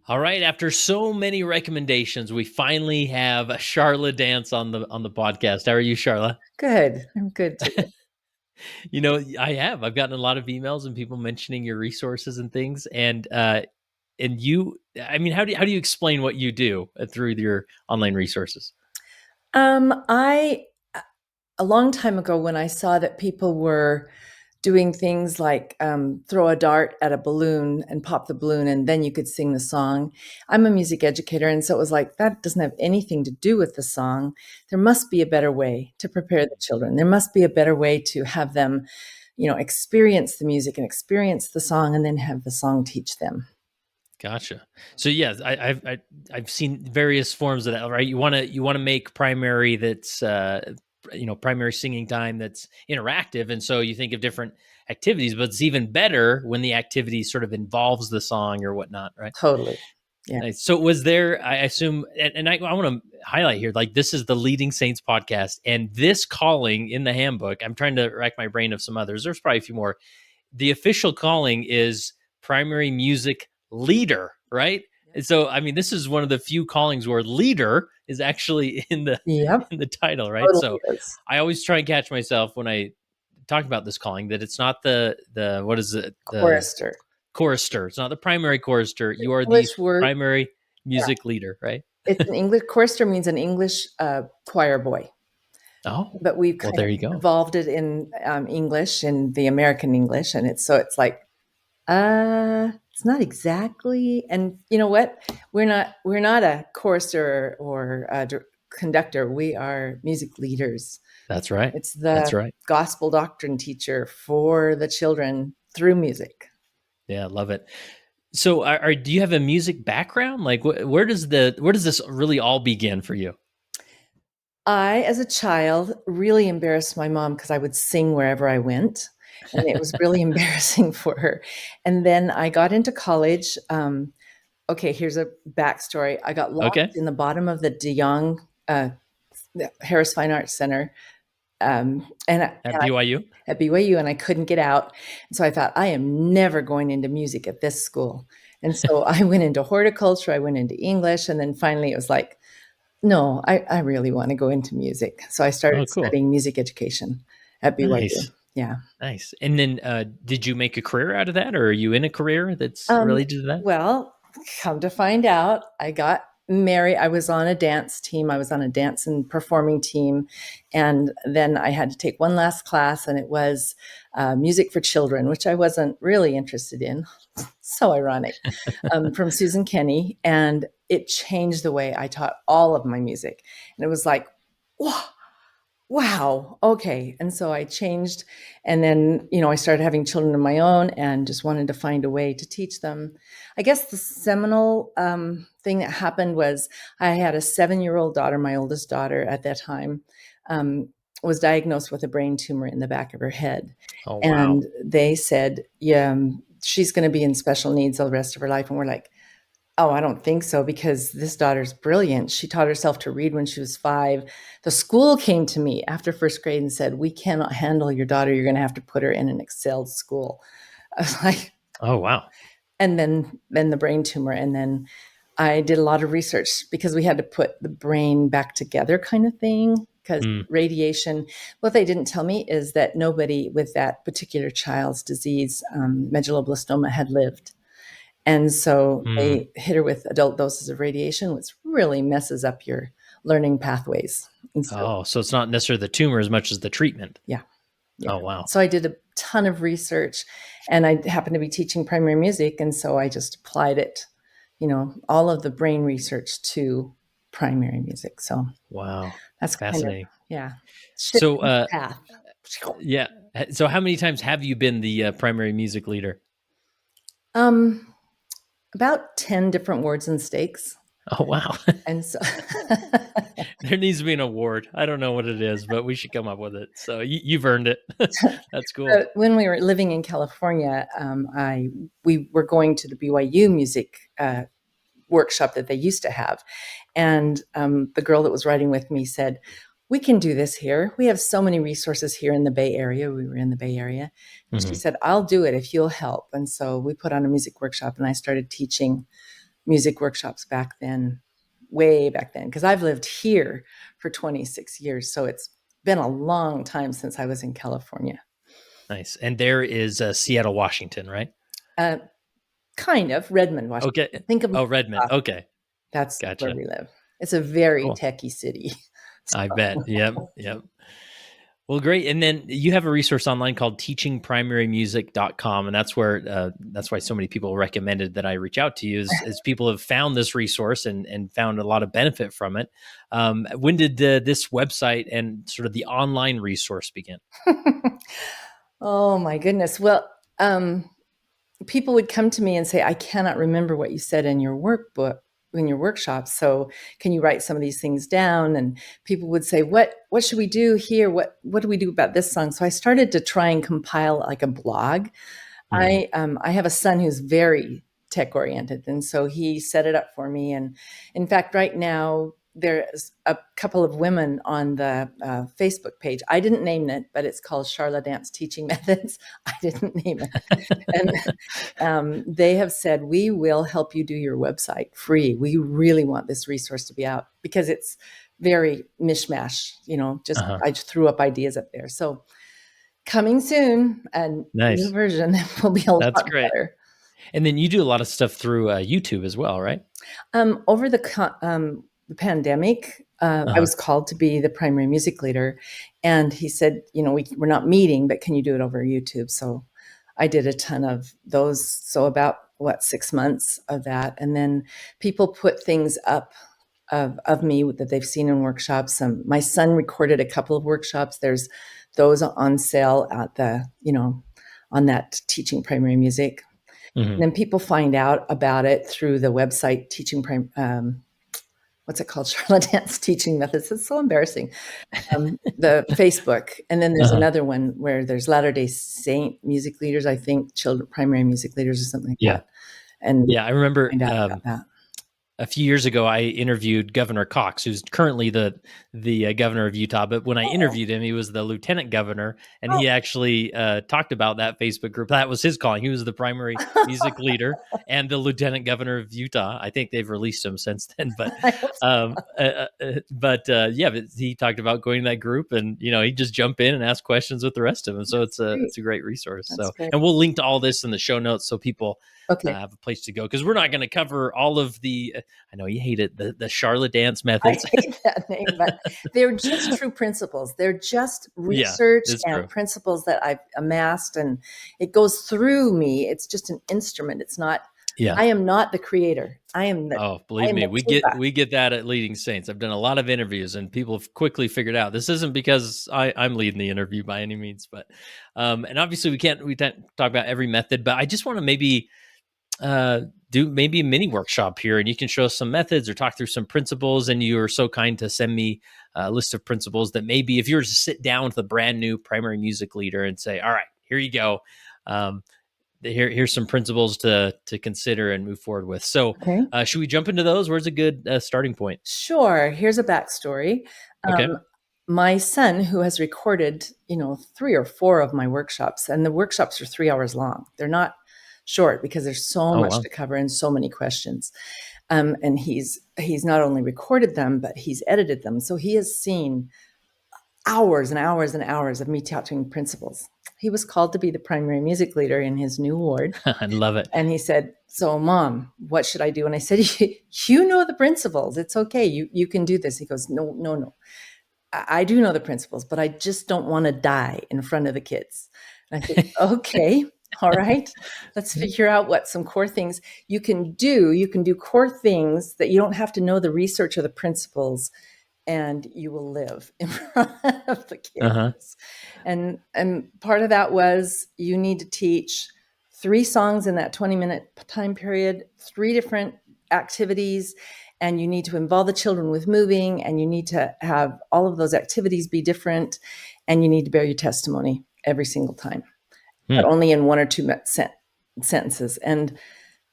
All right, after so many recommendations, we finally have Sharla Dance on the podcast. How are you, Sharla? Good. I'm good today. I've gotten a lot of emails and people mentioning your resources and things, and you. I mean, how do you explain what you do through your online resources? I a long time ago when I saw that people were doing things like throw a dart at a balloon and pop the balloon, and then you could sing the song. I'm a music educator, and so it was like that doesn't have anything to do with the song. There must be a better way to prepare the children. There must be a better way to have them, experience the music and experience the song, and then have the song teach them. Gotcha. So yes, I've seen various forms of that. Right, you want to make primary that's primary singing time that's interactive, and so you think of different activities. But it's even better when the activity sort of involves the song or whatnot, right? Totally. Yeah. Nice. So was there? I assume, and I want to highlight here, like this is the Leading Saints podcast, and this calling in the handbook. I'm trying to rack my brain of some others. There's probably a few more. The official calling is primary music leader, right? And so, I mean, this is one of the few callings where leader is actually in the Yep. in the title, right? Totally So, is. I always try and catch myself when I talk about this calling that it's not the what is it, the Chorister. chorister. It's not the primary chorister. You are the English word. primary music leader, right? It's an English chorister means an English choir boy, Oh, but we've well, kind there of you go. evolved it in English in the American English, and it's like it's not exactly. And you know what? We're not a chorister or a conductor. We are music leaders. That's right. It's That's the right. gospel doctrine teacher for the children through music. Yeah, love it. So, do you have a music background? Like, where does this really all begin for you? I, as a child, really embarrassed my mom because I would sing wherever I went, and it was really embarrassing for her. And then I got into college. Okay, here's a backstory. I got locked Okay, in the bottom of the De Young Harris Fine Arts Center, at BYU. at BYU, and I couldn't get out. And so I thought, I am never going into music at this school. And so I went into horticulture, I went into English, and then finally it was like, no, I really want to go into music. So I Oh, started cool. studying music education at BYU. Nice, Yeah. nice. And then, did you make a career out of that, or are you in a career that's Um, related to that? well, come to find out, I got married. I was on a dance team. I was on a dance and performing team. And then I had to take one last class, and it was music for children, which I wasn't really interested in. So ironic, from Susan Kenney. And it changed the way I taught all of my music. And it was like, wow, wow, okay. And so I changed. And then, I started having children of my own and just wanted to find a way to teach them. I guess the seminal thing that happened was I had a 7-year-old daughter, my oldest daughter at that time, um, was diagnosed with a brain tumor in the back of her head. Oh, wow. And they said, yeah, she's going to be in special needs the rest of her life. And we're like, oh, I don't think so, because this daughter's brilliant. She taught herself to read when she was 5. The school came to me after first grade and said, we cannot handle your daughter. You're going to have to put her in an excelled school. I was like, Oh, wow. and then the brain tumor. And then I did a lot of research because we had to put the brain back together kind of thing. Because Mm, radiation, what they didn't tell me is that nobody with that particular child's disease, medulloblastoma, had lived. And so mm. they hit her with adult doses of radiation, which really messes up your learning pathways. And so, Oh, so it's not necessarily the tumor as much as the treatment. yeah, yeah. Oh, wow. So I did a ton of research, and I happened to be teaching primary music. And so I just applied it, all of the brain research to primary music. So Wow. that's kind of, Fascinating. yeah, So, shifting path. yeah. So, how many times have you been the primary music leader? Um, about 10 different wards and stakes. Oh, wow. And so There needs to be an award. I don't know what it is, but we should come up with it. So you've earned it. That's cool. when we were living in California, we were going to the BYU music workshop that they used to have, and the girl that was riding with me said, "We can do this here. We have so many resources here in the Bay Area." We were in the Bay Area. And she Hmm. said, "I'll do it if you'll help." And so we put on a music workshop, and I started teaching music workshops back then, way back then, because I've lived here for 26 years. So it's been a long time since I was in California. Nice. And there is Seattle, Washington, right? Uh, kind of Redmond, Washington. Okay. Think of Oh, Redmond. Microsoft. Okay. That's where Gotcha. we live. It's a very Cool. techie city. I bet. Yep. Yep. Well, great. And then you have a resource online called teachingprimarymusic.com. And that's why so many people recommended that I reach out to you is people have found this resource and found a lot of benefit from it. When did this website and sort of the online resource begin? Oh my goodness. Well, people would come to me and say, I cannot remember what you said in your workbook, in your workshop. So can you write some of these things down? And people would say, what should we do here? What do we do about this song? So I started to try and compile like a blog. Mhm. I have a son who's very tech oriented, and so he set it up for me. And in fact, right now there's a couple of women on the Facebook page. I didn't name it, but it's called Sharla Dance Teaching Methods. I didn't name it, and they have said we will help you do your website free. We really want this resource to be out because it's very mishmash. Just Uh-huh. I just threw up ideas up there. So coming soon, and new Nice. version will be a lot That's great. better. And then you do a lot of stuff through YouTube as well, right? Over the pandemic, I Uh-huh. was called to be the primary music leader, and he said, we're not meeting, but can you do it over YouTube? So I did a ton of those. So about 6 months of that, and then people put things up of me that they've seen in workshops. My son recorded a couple of workshops. There's those on sale at on that teaching primary music. And Mhm. then people find out about it through the website what's it called? Charlotte Dance Teaching Methods. It's so embarrassing. The Facebook. And then there's Uh-huh. another one where there's Latter-day Saint music leaders, I think, children, primary music leaders or something like Yeah. that. And Yeah, I remember find out about that. a few years ago, I interviewed Governor Cox, who's currently the governor of Utah. But when I Oh, interviewed him, he was the lieutenant governor, and oh. he actually talked about that Facebook group. That was his calling. He was the primary music leader and the lieutenant governor of Utah. I think they've released him since then, but I hope so. yeah, but he talked about going to that group, and he'd just jump in and ask questions with the rest of them. So That's great. it's a great resource. That's So, great. and we'll link to all this in the show notes so people Okay. have a place to go because we're not going to cover all of the. I know you hate it, the Sharla Dance I methods. hate that name, but they're just true principles. They're just Yeah, research it's and true. principles that I've amassed, and it goes through me. It's just an instrument. It's not. Yeah. I am not the creator. I am the. Oh, I believe am me, the we get tuba. we get that at Leading Saints. I've done a lot of interviews, and people have quickly figured out this isn't because I'm leading the interview by any means, but and obviously we can't talk about every method, but I just want to maybe uh, do maybe a mini workshop here, and you can show us some methods or talk through some principles. And you are so kind to send me a list of principles that maybe if you were to sit down with a brand new primary music leader and say, "All right, here you go. Um, here's some principles to consider and move forward with." So, Okay. should we jump into those? Where's a good starting point? Sure. Here's a backstory. Okay. My son, who has recorded, 3 or 4 of my workshops, and the workshops are 3 hours long. They're not short because there's so Oh much wow. to cover and so many questions. And he's not only recorded them, but he's edited them. So he has seen hours and hours and hours of me teaching principles. He was called to be the primary music leader in his new ward. I love it. And he said, "So, Mom, what should I do?" And I said, "You know the principles. It's okay. You can do this." He goes, "No, no, no. I do know the principles, but I just don't want to die in front of the kids." And I said, "Okay, all right. Let's figure out what some core things you can do. You can do core things that you don't have to know the research or the principles, and you will live in front of the Uh huh. kids." And part of that was you need to teach 3 songs in that 20-minute time period, 3 different activities, and you need to involve the children with moving, and you need to have all of those activities be different, and you need to bear your testimony every single time, but Hmm. only in 1 or 2 sentences. And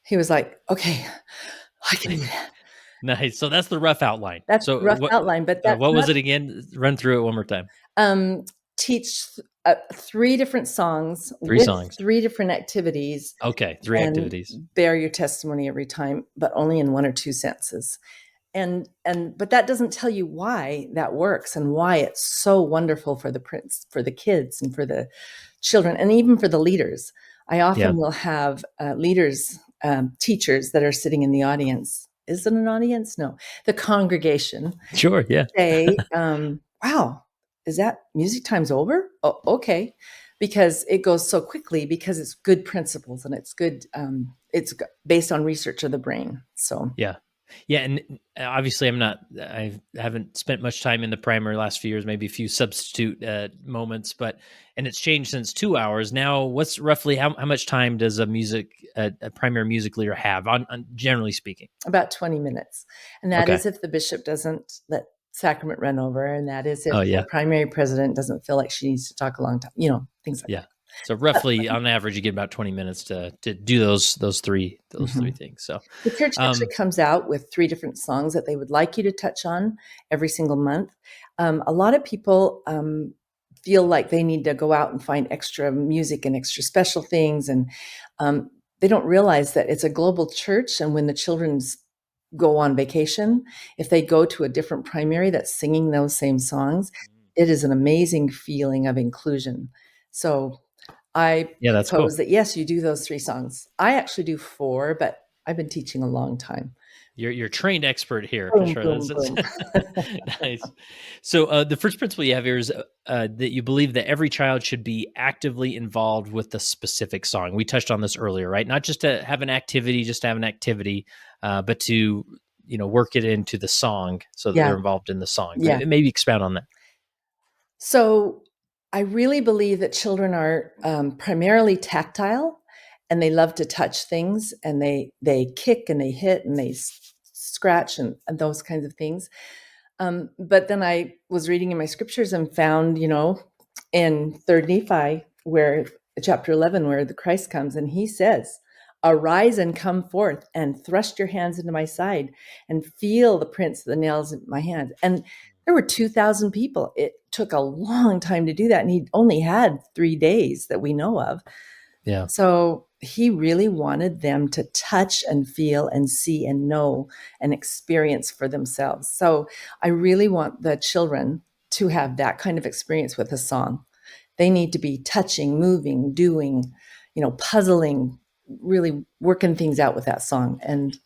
he was like, "Okay, I can do that." Nice. So that's the rough outline. That's the So rough outline, but that's what not was it again? Run through it one more time. um teach 3 different songs Three with songs. 3 different activities, Okay, three and activities. bear your testimony every time, but only in 1 or 2 sentences. But that doesn't tell you why that works and why it's so wonderful for the kids and for the children and even for the leaders. I Yeah, often will have leaders, teachers that are sitting in the audience. Is it an audience? No, the congregation sure. Yeah, say, wow, is that music time's over? Oh, okay. Because it goes so quickly because it's good principles and it's good, based on research of the brain. So, yeah, yeah. And obviously, I haven't spent much time in the primary last few years. Maybe a few substitute moments, but and it's changed since 2 hours now. What's roughly how much time does a primary music leader have on generally speaking? about 20 minutes. And that Okay. is if the bishop doesn't let sacrament run over. And that is if Oh the yeah, primary president doesn't feel like she needs to talk a long time, things like yeah. that. So roughly, on average, you get about 20 minutes to do those three Mhm. things. So, The church actually um, comes out with 3 different songs that they would like you to touch on every single month. A lot of people feel like they need to go out and find extra music and extra special things, and they don't realize that it's a global church. And when the children's go on vacation, if they go to a different primary that's singing those same songs, it is an amazing feeling of inclusion. So I yeah, that's propose cool. that, yes, you do those 3 songs. I actually do 4, but I've been teaching a long time. You're a trained expert here for Boom, sure. boom, That's boom. nice. So the first principle you have here is that you believe that every child should be actively involved with the specific song. We touched on this earlier, right? Not just to have an activity, just to have an activity, but to work it into the song so that Yeah, they're involved in the song. yeah. Maybe expound on that. So I really believe that children are primarily tactile, and they love to touch things, and they kick and they hit and they scratch and those kinds of things. But then I was reading in my scriptures and found, in Third Nephi, where chapter 11, where the Christ comes and he says, "Arise and come forth and thrust your hands into my side and feel the prints of the nails in my hands." And there were 2,000 people. It took a long time to do that. And he only had 3 days that we know of. Yeah. So he really wanted them to touch and feel and see and know and experience for themselves. So I really want the children to have that kind of experience with a song. They need to be touching, moving, doing, puzzling, really working things out with that song. And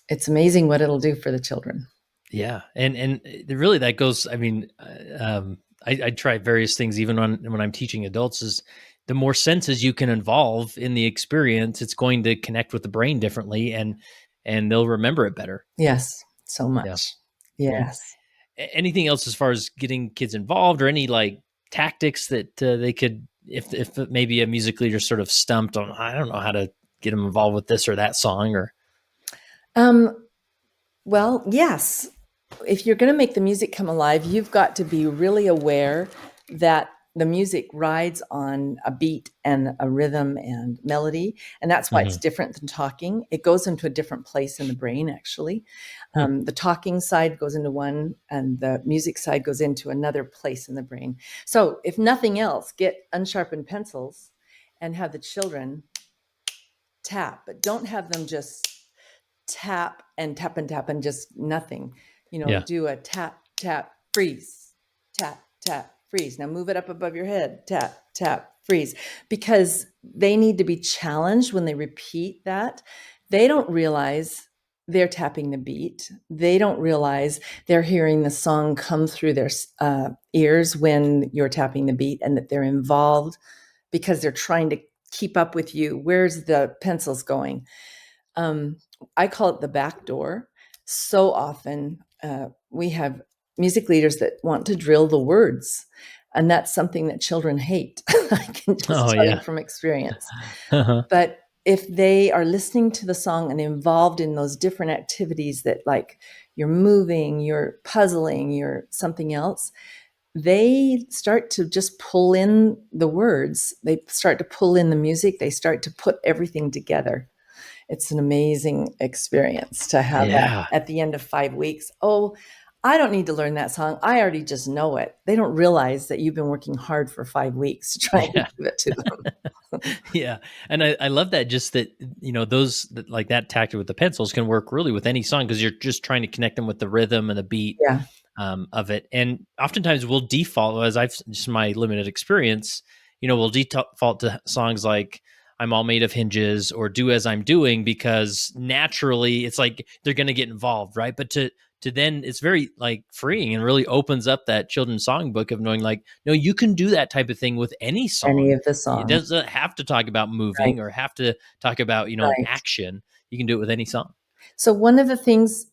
it's amazing what it'll do for the children. Yeah, and really that goes. I mean, I try various things even when I'm teaching adults. Is the more senses you can involve in the experience, it's going to connect with the brain differently, and they'll remember it better. Yes, so Yeah, much. yeah. Yes. Anything else as far as getting kids involved, or any like tactics that they could, if maybe a music leader sort of stumped on, I don't know how to get them involved with this or that song, or Um, well, yes. If you're going to make the music come alive, you've got to be really aware that the music rides on a beat and a rhythm and melody. And that's why it's Mhm. different than talking. It goes into a different place in the brain, actually. Hmm. The talking side goes into one, and the music side goes into another place in the brain. So, if nothing else, get unsharpened pencils and have the children tap, but don't have them just tap and tap and tap and just nothing. Yeah, Do a tap, tap, freeze, tap, tap, freeze. Now move it up above your head, tap, tap, freeze, because they need to be challenged when they repeat that. They don't realize they're tapping the beat. They don't realize they're hearing the song come through their ears when you're tapping the beat, and that they're involved because they're trying to keep up with you. Where's the pencils going? Um, I call it the back door. So often we have music leaders that want to drill the words, and that's something that children hate. I can oh just tell you yeah, from experience. uh-huh. But if they are listening to the song and involved in those different activities that, like, you're moving, you're puzzling, you're something else, they start to just pull in the words. They start to pull in the music. They start to put everything together. It's an amazing experience to have that Yeah. at the end of 5 weeks. Oh, I don't need to learn that song. I already just know it. They don't realize that you've been working hard for 5 weeks to try and Yeah. give it to them. Yeah. And I love that, just that, those like that tactic with the pencils can work really with any song because you're just trying to connect them with the rhythm and the beat Yeah. of it. And oftentimes we'll default, as I've just my limited experience, we'll default to songs like I'm All Made of Hinges or Do As I'm Doing, because naturally it's like they're going to get involved, right? But to then it's very like freeing and really opens up that children's songbook of knowing like, no, you can do that type of thing with any Any song. of the It songs. doesn't have to talk about Right. moving or have to talk about, an Right. action. You can do it with any song. So one of the things,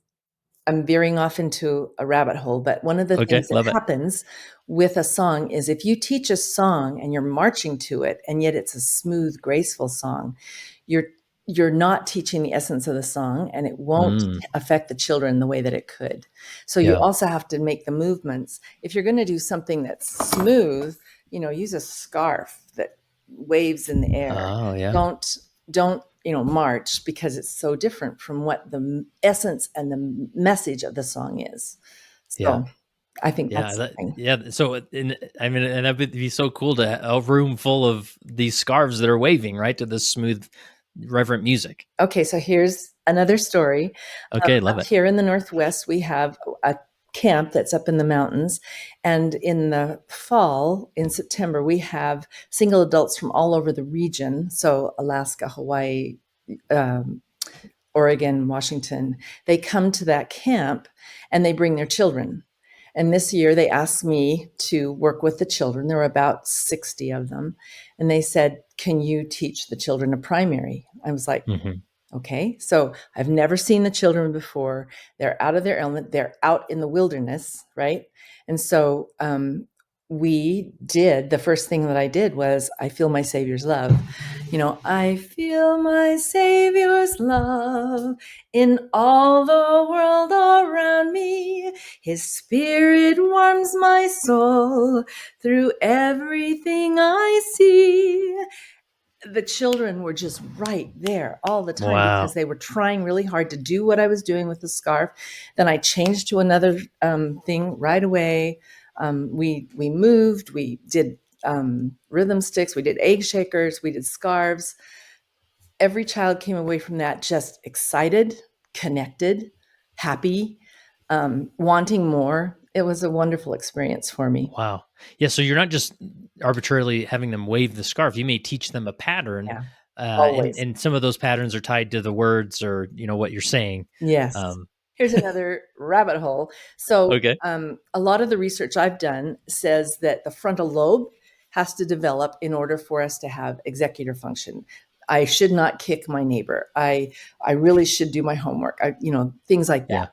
I'm veering off into a rabbit hole, but one of the Okay. things that Love it. happens with a song is if you teach a song and you're marching to it, and yet it's a smooth, graceful song, you're you're not teaching the essence of the song, and it won't Mm, affect the children the way that it could. So you yeah. also have to make the movements. If you're going to do something that's smooth, use a scarf that waves in the air. Oh, yeah. Don't march, because it's so different from what the essence and the message of the song is. Yeah. So I think Yeah, that's the thing. yeah. So, I mean, and that would be so cool to a room full of these scarves that are waving right to this smooth, reverent music. Okay, so here's another story. Okay, love Up it. here in the Northwest, we have a camp that's up in the mountains. And in the fall, in September, we have single adults from all over the region. So Alaska, Hawaii, um, Oregon, Washington. They come to that camp and they bring their children. And this year they asked me to work with the children. There were about 60 of them. And they said, "Can you teach the children a primary?" I was like, Hmm. okay. So I've never seen the children before. They're out of their element. They're out in the wilderness, right? And so we did, the first thing that I did was, I feel my Savior's love. I feel my Savior's love in all the world around me. His spirit warms my soul through everything I see. The children were just right there all the time because Wow. they were trying really hard to do what I was doing with the scarf. Then I changed to another thing right away. We moved. We did rhythm sticks. We did egg shakers. We did scarves. Every child came away from that just excited, connected, happy, wanting more. It was a wonderful experience for me. Wow. Yeah. So you're not just arbitrarily having them wave the scarf. You may teach them a pattern, Yeah, and always. some of those patterns are tied to the words or what you're saying. Yes. Um, Here's another rabbit hole. So, okay. a lot of the research I've done says that the frontal lobe has to develop in order for us to have executive function. I should not kick my neighbor. I really should do my homework. Things like that. Yeah.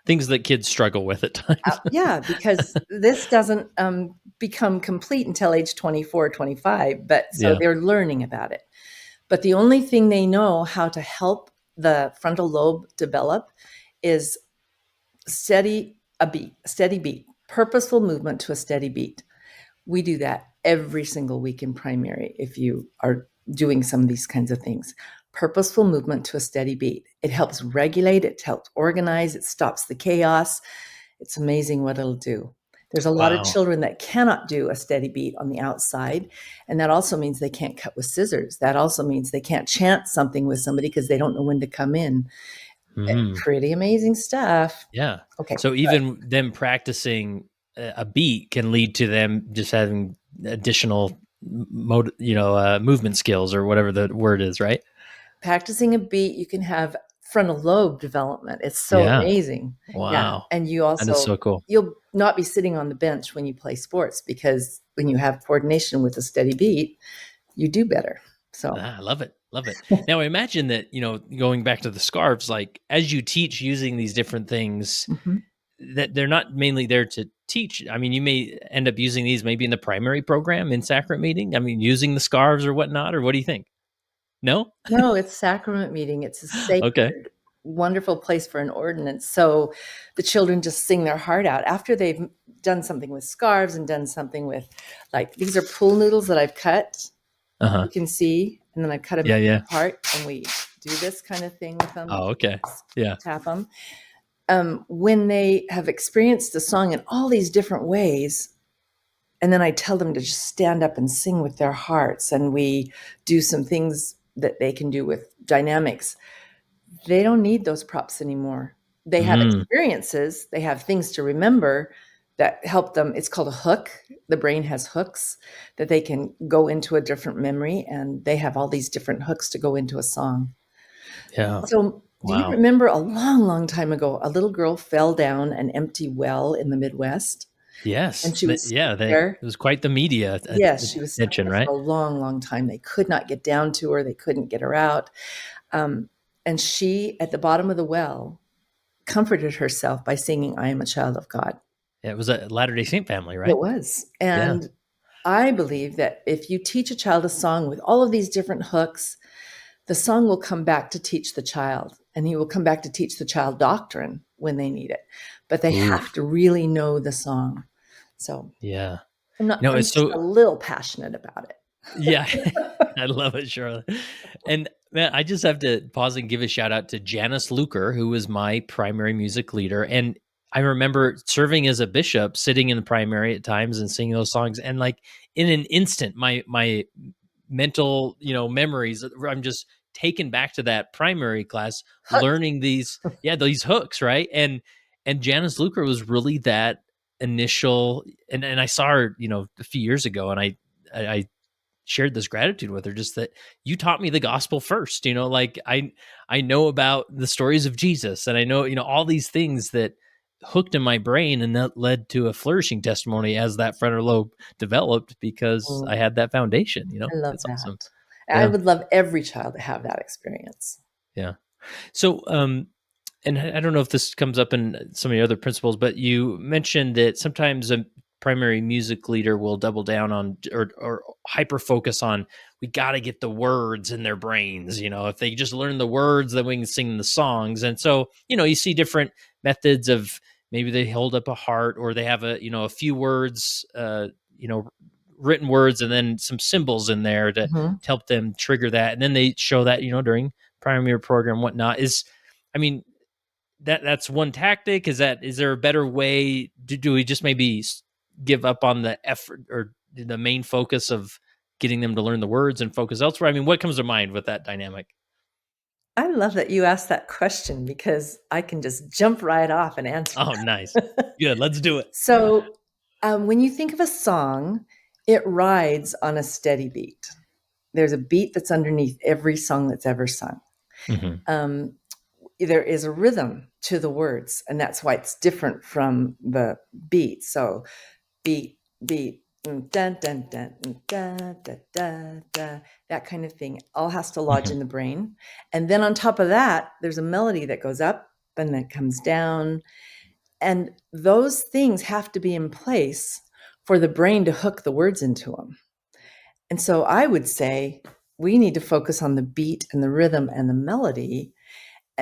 Things that kids struggle with at times. Yeah, because this doesn't become complete until age 24, 25. But so Yeah. they're learning about it. But the only thing they know how to help the frontal lobe develop is steady beat, purposeful movement to a steady beat. We do that every single week in primary if you are doing some of these kinds of things. Purposeful movement to a steady beat. It helps regulate, it helps organize, it stops the chaos. It's amazing what it'll do. There's a lot of Wow. children that cannot do a steady beat on the outside. And that also means they can't cut with scissors. That also means they can't chant something with somebody because they don't know when to come in. Mhm. Pretty amazing stuff. Yeah. Okay. So even them practicing a beat can lead to them just having additional movement skills or whatever the word is, right? Practicing a beat, you can have frontal lobe development. It's so Yeah. amazing. Yeah. Wow. And you That is also, so cool. you'll not be sitting on the bench when you play sports, because when you have coordination with a steady beat, you do better. So, I love it. Love it. Now imagine that, going back to the scarves, like as you teach using these different things, mhm. that they're not mainly there to teach. I mean, you may end up using these maybe in the primary program in sacrament meeting. I mean, using the scarves or whatnot, or what do you think? No? No, it's sacrament meeting. It's a Okay. sacred, wonderful place for an ordinance. So the children just sing their heart out after they've done something with scarves and done something with, like, these are pool noodles that I've cut. Uh-huh. You can see, and then I cut them Yeah, yeah. apart, and we do this kind of thing with them. Oh, okay. Yeah. Tap them. when they have experienced the song in all these different ways, and then I tell them to just stand up and sing with their hearts, and we do some things that they can do with dynamics, they don't need those props anymore. They have Mm, experiences, they have things to remember that help them. It's called a hook. The brain has hooks that they can go into a different memory, and they have all these different hooks to go into a song. yeah. So, do you Wow. remember a long, long time ago, a little girl fell down an empty well in the Midwest, Yes. and she was Yeah. stuck there? It was quite the media Yes, she was stuck attention, there for right? a long, long time. They could not get down to her. They couldn't get her out. Um, and she, at the bottom of the well, comforted herself by singing, "I am a child of God." Yeah, it was a Latter Day Saint family, It right? was. Yeah. And I believe that if you teach a child a song with all of these different hooks, the song will come back to teach the child, and he will come back to teach the child doctrine when they need it. But they Ooh. have to really know the song. So Yeah. I'm It's just so a little passionate about it. yeah. I love it, Charlotte. And man, I just have to pause and give a shout out to Janice Luker, who was my primary music leader. And I remember serving as a bishop, sitting in the primary at times and singing those songs. And like in an instant, my mental, memories, I'm just taken back to that primary class, Hooks. learning these hooks, right? And Janice Luker was really that initial, and I saw her, a few years ago, and I shared this gratitude with her, just that you taught me the gospel first. Like I know about the stories of Jesus, and I know, all these things that hooked in my brain, and that led to a flourishing testimony as that frontal lobe developed, because I Mm, had that foundation. I love It's awesome. that. I Yeah. would love every child to have that experience. Yeah. So and I don't know if this comes up in some of your other principles, but you mentioned that sometimes a primary music leader will double down on, or hyper focus on, we got to get the words in their brains. If they just learn the words, then we can sing the songs. And so, you see different methods of, maybe they hold up a heart, or they have a few words, you know, written words, and then some symbols in there Mhm. to help them trigger that. And then they show that, during primary program, whatnot. I mean, that's one tactic. Is there a better way? Do we just maybe give up on the effort, or the main focus of getting them to learn the words and focus elsewhere? I mean, what comes to mind with that dynamic? I love that you asked that question because I can just jump right off and answer Oh, nice. that. Good. Let's do it. So, when you think of a song, it rides on a steady beat. There's a beat that's underneath every song that's ever sung. Hmm. Um, there is a rhythm to the words, and that's why it's different from the beat. So, beat, beat, dun, dun, dun, dun, da, da, da, that kind of thing all has to lodge Hmm. in the brain. And then on top of that, there's a melody that goes up and then comes down. And those things have to be in place for the brain to hook the words into them. And so I would say we need to focus on the beat and the rhythm and the melody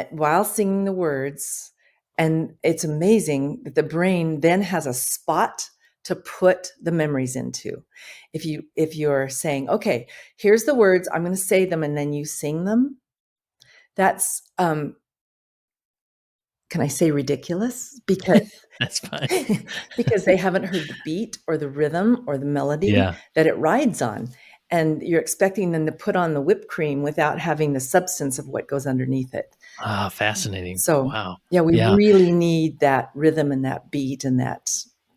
while singing the words. And it's amazing that the brain then has a spot to put the memories into. If you're saying, okay, here's the words, I'm going to say them, and then you sing them, that's can I say ridiculous? Because That's fine. because they haven't heard the beat or the rhythm or the melody Yeah. that it rides on. And you're expecting them to put on the whipped cream without having the substance of what goes underneath it. Ah, fascinating. So, Wow. yeah, we Yeah. really need that rhythm and that beat and that,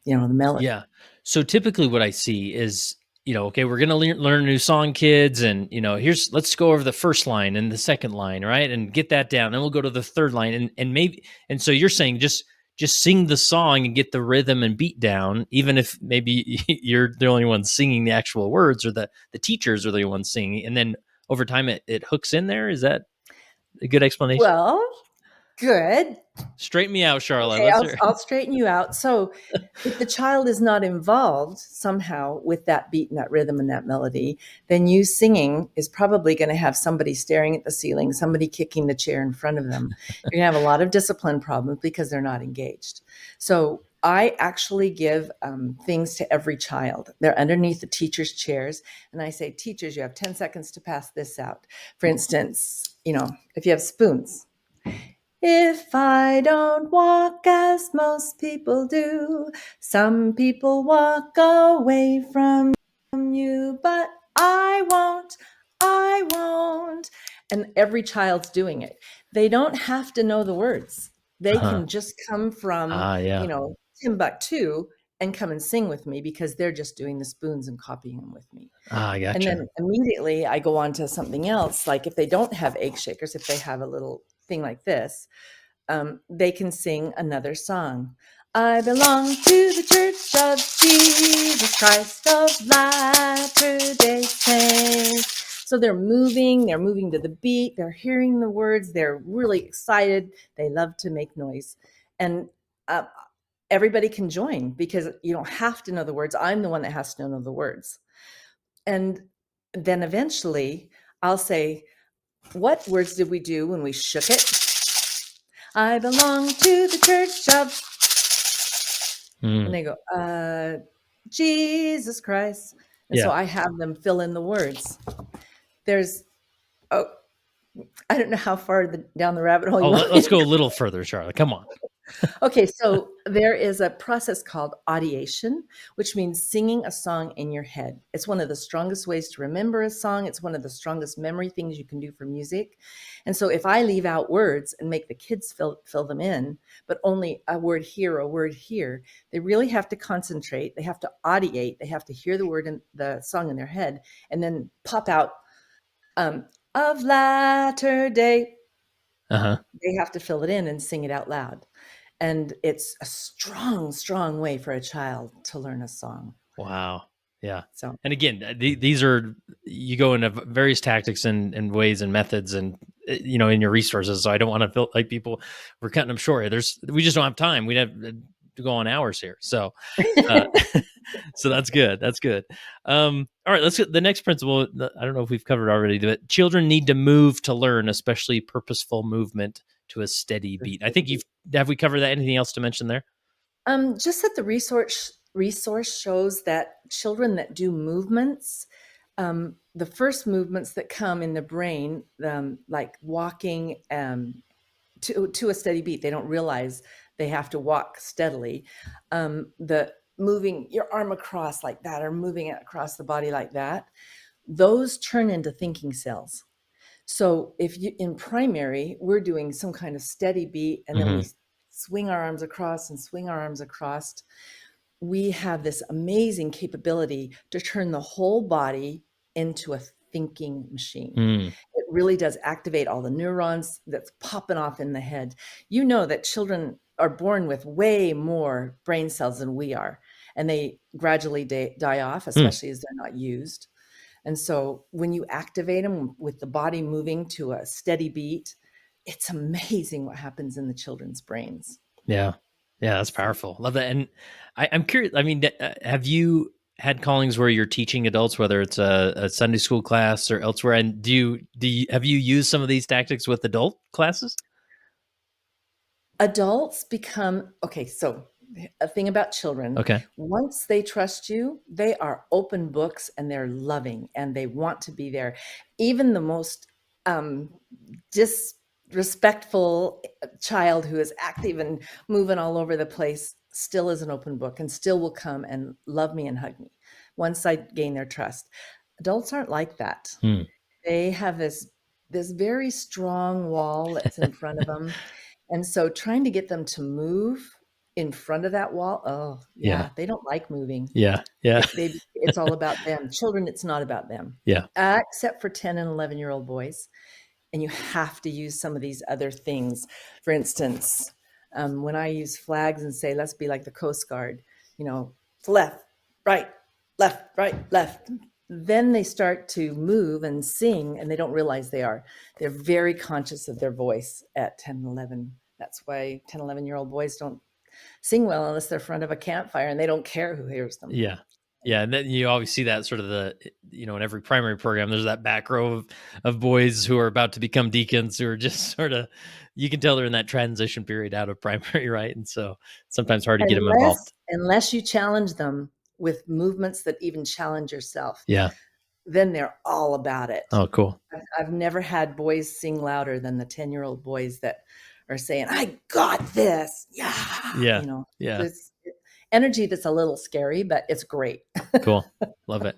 the melody. Yeah. So typically what I see is, okay, we're going to learn a new song, kids. And, let's go over the first line and the second line, right? And get that down. Then we'll go to the third line. And so you're saying just sing the song and get the rhythm and beat down, even if maybe you're the only one singing the actual words, or the teachers are the ones singing. And then over time it hooks in there. Is that a good explanation? Well, good. Straighten me out, Charlotte. Okay, Let's I'll hear. I'll straighten you out. So, if the child is not involved somehow with that beat and that rhythm and that melody, then you singing is probably going to have somebody staring at the ceiling, somebody kicking the chair in front of them. You're going to have a lot of discipline problems because they're not engaged. So, I actually give things to every child. They're underneath the teachers' chairs, and I say, "Teachers, you have 10 seconds to pass this out." For instance, if you have spoons, If I don't walk as most people do, some people walk away from you, but I won't, I won't. And every child's doing it. They don't have to know the words. They Uh-huh. can just come from, Yeah. Timbuktu and come and sing with me because they're just doing the spoons and copying them with me. I And gotcha. then immediately I go on to something else. Like if they don't have egg shakers, if they have a little thing like this, they can sing another song. I belong to the Church of Jesus Christ of Latter-day Saints. So they're moving to the beat, they're hearing the words, they're really excited, they love to make noise. And uh, everybody can join because you don't have to know the words. I'm the one that has to know the words. And then eventually I'll say, what words did we do when we shook it? I belong to the Church of, and Mm. they go, Jesus Christ. And so Yeah. I have them fill in the words. There's, oh, I don't know how far down the rabbit hole Oh, you want me let's to go go. a little further, Sharla. Come on. Okay, so there is a process called audiation, which means singing a song in your head. It's one of the strongest ways to remember a song. It's one of the strongest memory things you can do for music. And so if I leave out words and make the kids fill them in, but only a word here, a word here, they really have to concentrate. They have to audiate. They have to hear the word in the song in their head and then pop out of latter day. Uh-huh. They have to fill it in and sing it out loud. And it's a strong, strong way for a child to learn a song. Wow. Yeah. So And again, these are, you go into various tactics and ways and methods and, in your resources. So I don't want to feel like we're cutting them short. We just don't have time. We'd have to go on hours here. So, uh, so that's good. That's good. All right, let's get the next principle. I don't know if we've covered already, but children need to move to learn, especially purposeful movement to a steady beat. I think have we covered that? Anything else to mention there? just that the resource shows that children that do movements, the first movements that come in the brain, like walking to a steady beat, they don't realize they have to walk steadily. The moving your arm across like that or moving it across the body like that, those turn into thinking cells. So if you in primary, we're doing some kind of steady beat and then Hmm. we swing our arms across and swing our arms across, we have this amazing capability to turn the whole body into a thinking machine. Mm. It really does activate all the neurons that's popping off in the head. You know that children are born with way more brain cells than we are, and they gradually die off, Mm. especially as they're not used. And so when you activate them with the body moving to a steady beat, it's amazing what happens in the children's brains. Yeah. Yeah, that's So powerful. Love that. And I'm curious. I mean, have you had callings where you're teaching adults, whether it's a Sunday school class or elsewhere? And have you used some of these tactics with adult classes? adults become okay. So a thing about children, Okay. once they trust you, they are open books and they're loving and they want to be there. Even the most um, disrespectful child who is active and moving all over the place still is an open book and still will come and love me and hug me once I gain their trust. Adults aren't like that. Hmm. They have this very strong wall that's in front of them, and so trying to get them to move in front of that wall, oh, Yeah. yeah, they don't like moving. Yeah. Yeah. It's all about them. Children, it's not about them, Yeah. except for 10 and 11-year-old boys, and you have to use some of these other things. For instance, when I use flags and say, "Let's be like the Coast Guard," you know, left, right, left, right, left. Then they start to move and sing, and they don't realize they are. They're very conscious of their voice at 10 and 11. That's why 10, 11-year-old boys don't sing well unless they're in front of a campfire and they don't care who hears them. Yeah. Yeah, and then you always see that sort of in every primary program, there's that back row of boys who are about to become deacons who are just sort of, you can tell they're in that transition period out of primary, right? And so sometimes hard to get them involved. Unless you challenge them with movements that even challenge yourself, Yeah. then they're all about it. Oh, cool. I've never had boys sing louder than the 10-year-old boys that or saying, I got this. Yeah. Yeah. Yeah. This energy that's a little scary, but it's great. Cool. Love it.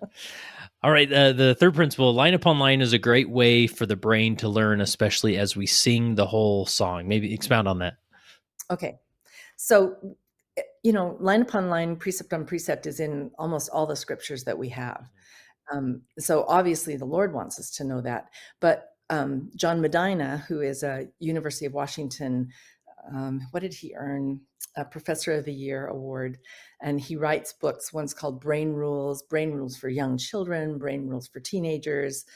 All right. The third principle, line upon line, is a great way for the brain to learn, especially as we sing the whole song. Maybe expound on that. Okay. So, line upon line, precept on precept is in almost all the scriptures that we have. So obviously the Lord wants us to know that. But John Medina, who is a University of Washington, what did he earn? A Professor of the Year award. And he writes books. One's called Brain Rules for Young Children, Brain Rules for Teenagers,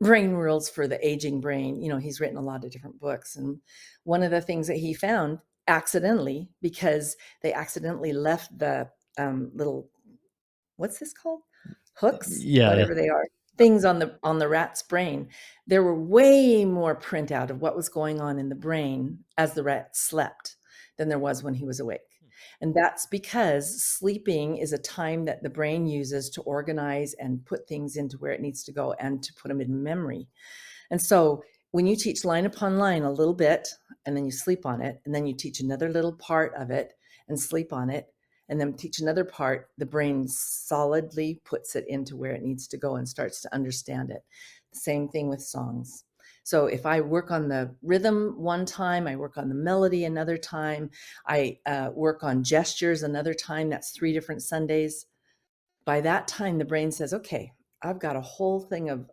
Brain Rules for the Aging Brain. He's written a lot of different books. And one of the things that he found accidentally, because they accidentally left the little, what's this called? Hooks, Yeah. Yeah. whatever they are, things on the rat's brain. There were way more printout of what was going on in the brain as the rat slept than there was when he was awake. And that's because sleeping is a time that the brain uses to organize and put things into where it needs to go and to put them in memory. And so when you teach line upon line a little bit, and then you sleep on it, and then you teach another little part of it and sleep on it, and then teach another part, the brain solidly puts it into where it needs to go and starts to understand it. Same thing with songs. So if I work on the rhythm one time, I work on the melody another time, I work on gestures another time, that's 3 different Sundays. By that time, the brain says, okay, I've got a whole thing of,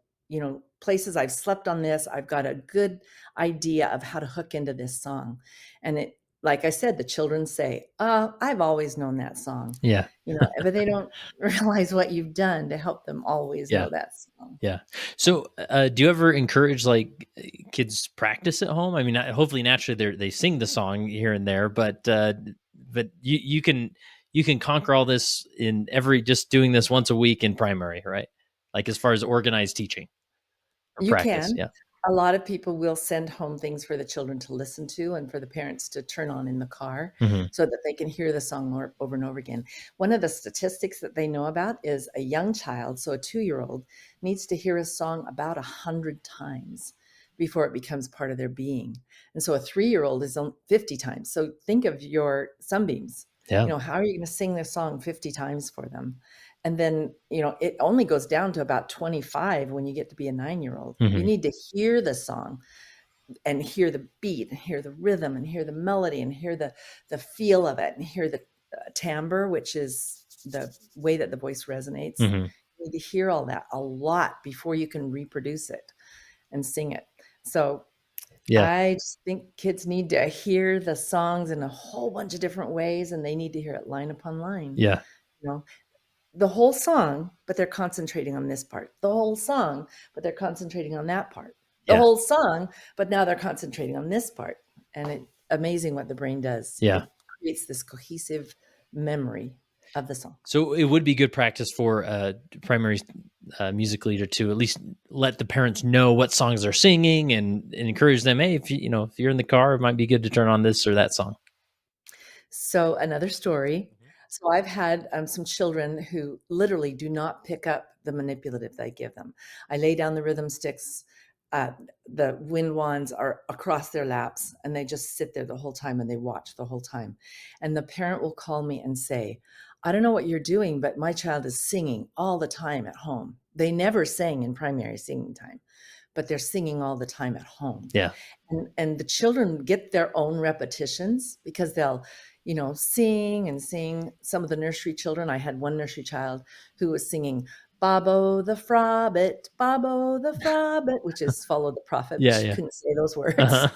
places I've slept on this. I've got a good idea of how to hook into this song. And it, like I said, the children say, I've always known that song, Yeah. but they don't realize what you've done to help them always Yeah. know that song. Yeah. So, do you ever encourage kids practice at home? I mean, hopefully, naturally, they sing the song here and there, but you can conquer all this in just doing this once a week in primary, right? Like as far as organized teaching or You practice. can. Yeah. A lot of people will send home things for the children to listen to and for the parents to turn on in the car Hmm. so that they can hear the song over and over again. One of the statistics that they know about is a young child, so a 2-year-old, needs to hear a song about 100 times before it becomes part of their being. And so a 3-year-old is on 50 times. So think of your sunbeams. Yeah. How are you going to sing this song 50 times for them? And then, it only goes down to about 25 when you get to be a 9-year-old. You Hmm. need to hear the song and hear the beat and hear the rhythm and hear the melody and hear the feel of it and hear the timbre, which is the way that the voice resonates. Hmm. You need to hear all that a lot before you can reproduce it and sing it. So Yeah. I just think kids need to hear the songs in a whole bunch of different ways, and they need to hear it line upon line. Yeah. You know, the whole song, but they're concentrating on this part. The whole song, but they're concentrating on that part. The Yeah. whole song, but now they're concentrating on this part. And it's amazing what the brain does. Yeah. It creates this cohesive memory of the song. So it would be good practice for a primary music leader to at least let the parents know what songs they're singing and encourage them. Hey, if you're in the car, it might be good to turn on this or that song. So another story. Mhm. So I've had some children who literally do not pick up the manipulative that I give them. I lay down the rhythm sticks. The wind wands are across their laps, and they just sit there the whole time and they watch the whole time. And the parent will call me and say, I don't know what you're doing, but my child is singing all the time at home. They never sang in primary singing time, but they're singing all the time at home. Yeah. And the children get their own repetitions because they'll sing and sing. Some of the nursery children, I had one nursery child who was singing Babo the Frobbit, Babo the Frobbit, which is follow the prophet, but Yeah. she Yeah. couldn't say those words. Uh-huh.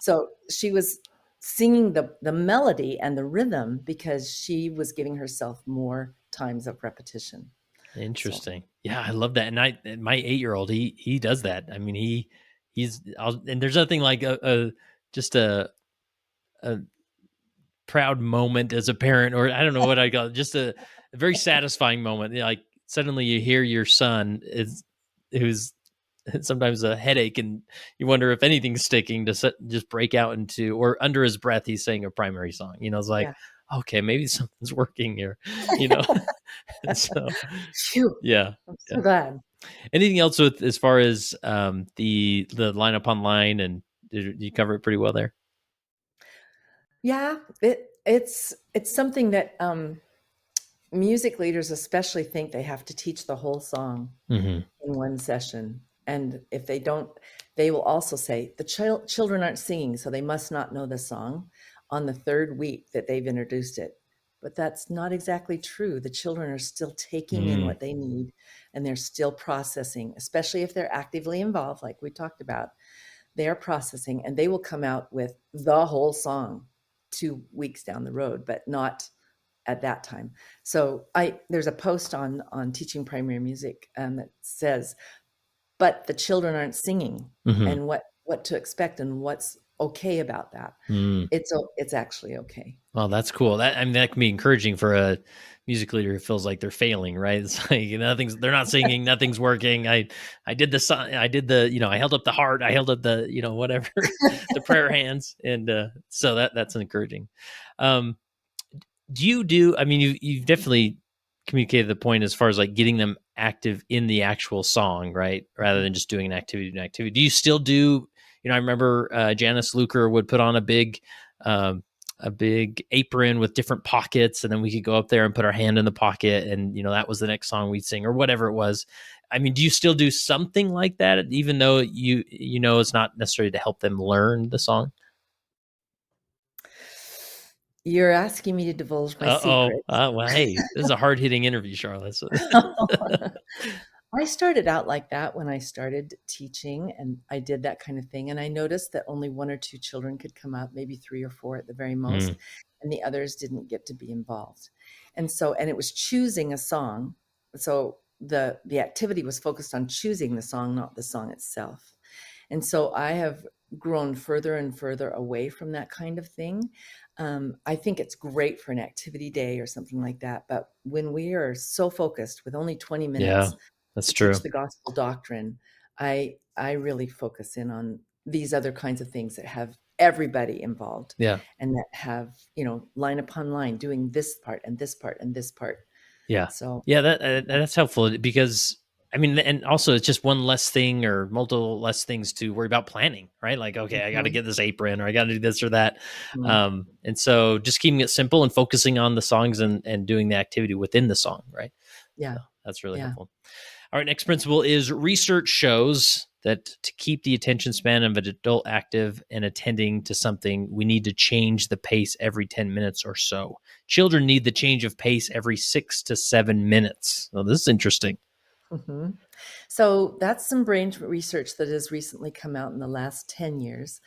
So she was singing the melody and the rhythm because she was giving herself more times of repetition. So Interesting. Yeah, I love that. And my 8-year-old, he does that. I mean, and there's nothing like just a proud moment as a parent, or I don't know what I call it, just a very satisfying moment. Like suddenly you hear your son is who's sometimes a headache, and you wonder if anything's sticking to just break out into, or under his breath he's saying a primary song. It's like, yeah. okay, maybe something's working here. You know, and so Phew. yeah, I'm so yeah. glad. Anything else with as far as the line upon line, and did you cover it pretty well there? Yeah, it's something that music leaders especially think they have to teach the whole song Hmm. in one session. And if they don't, they will also say the children aren't singing, so they must not know the song on the third week that they've introduced it. But that's not exactly true. The children are still taking in Mm, what they need and they're still processing, especially if they're actively involved, like we talked about. They are processing and they will come out with the whole song 2 weeks down the road, but not at that time. So I there's a post on teaching primary music that says, but the children aren't singing, hmm. and what to expect and what's okay about that. Mm. It's actually okay. Well, that's cool. That, I mean, that can be encouraging for a music leader who feels like they're failing, right? It's like nothing's, they're not singing, nothing's working. I did the song, I did the, I held up the heart, I held up the, whatever, the prayer hands, and so that's encouraging. Um, do you do? I mean, you've definitely communicated the point as far as like getting them active in the actual song, right? Rather Mhm. than just doing an activity to an activity. Do you still do? I remember Janice Luker would put on um, a big apron with different pockets, and then we could go up there and put our hand in the pocket, and that was the next song we'd sing or whatever it was. I mean, do you still do something like that, even though it's not necessarily to help them learn the song? You're asking me to divulge my Uh-oh. secrets. Well, hey, this is a hard-hitting interview, Charlotte. So I started out like that when I started teaching, and I did that kind of thing, and I noticed that only 1 or 2 children could come up, maybe 3 or 4 at the very most, Mm, and the others didn't get to be involved. And it was choosing a song. So the activity was focused on choosing the song, not the song itself. And so I have grown further and further away from that kind of thing. I think it's great for an activity day or something like that. But when we are so focused with only 20 yeah, minutes that's to teach true. the gospel doctrine, I really focus in on these other kinds of things that have everybody involved Yeah. and that have, line upon line doing this part and this part and this part. Yeah. So, Yeah, that's helpful because I mean, and also it's just one less thing or multiple less things to worry about planning, right? Like, okay, I got to mhm, get this apron or I got to do this or that. mhm. And so just keeping it simple and focusing on the songs and doing the activity within the song, right? Yeah, So that's really yeah. helpful. All right, next principle is research shows that to keep the attention span of an adult active and attending to something, we need to change the pace every 10 minutes or so. Children need the change of pace every 6 to 7 minutes. Well, this is interesting. Mhm. So that's some brain research that has recently come out in the last 10 years.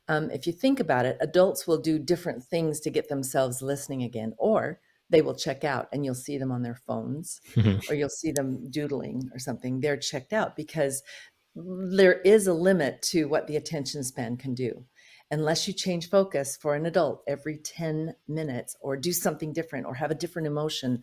If you think about it, adults will do different things to get themselves listening again, or they will check out and you'll see them on their phones or you'll see them doodling or something. They're checked out because there is a limit to what the attention span can do. Unless you change focus for an adult every 10 minutes or do something different or have a different emotion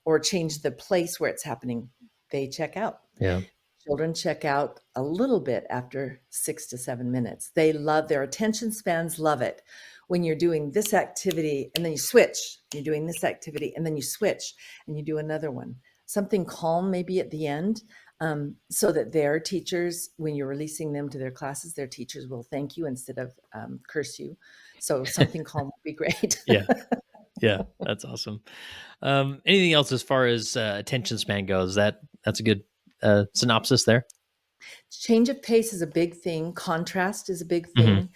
or change the place where it's happening, they check out. Yeah. Children check out a little bit after 6 to 7 minutes. They love their attention spans, love it. When you're doing this activity and then you switch, you're doing this activity and then you switch and you do another one. Something calm maybe at the end, so that their teachers, when you're releasing them to their classes, their teachers will thank you instead of curse you. So something calm would be great. Yeah. Yeah. That's awesome. Anything else as far as attention span goes? That's a good synopsis there. Change of pace is a big thing. Contrast is a big Hmm. thing.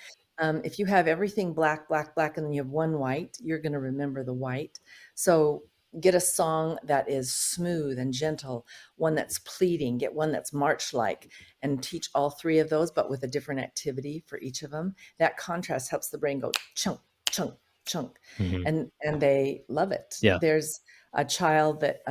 If you have everything black, black, black, and then you have one white, you're going to remember the white. So get a song that is smooth and gentle, one that's pleading, get one that's march like, and teach all three of those, but with a different activity for each of them. That contrast helps the brain go chunk, chunk, chunk, Hmm. and they love it. Yeah. There's a child that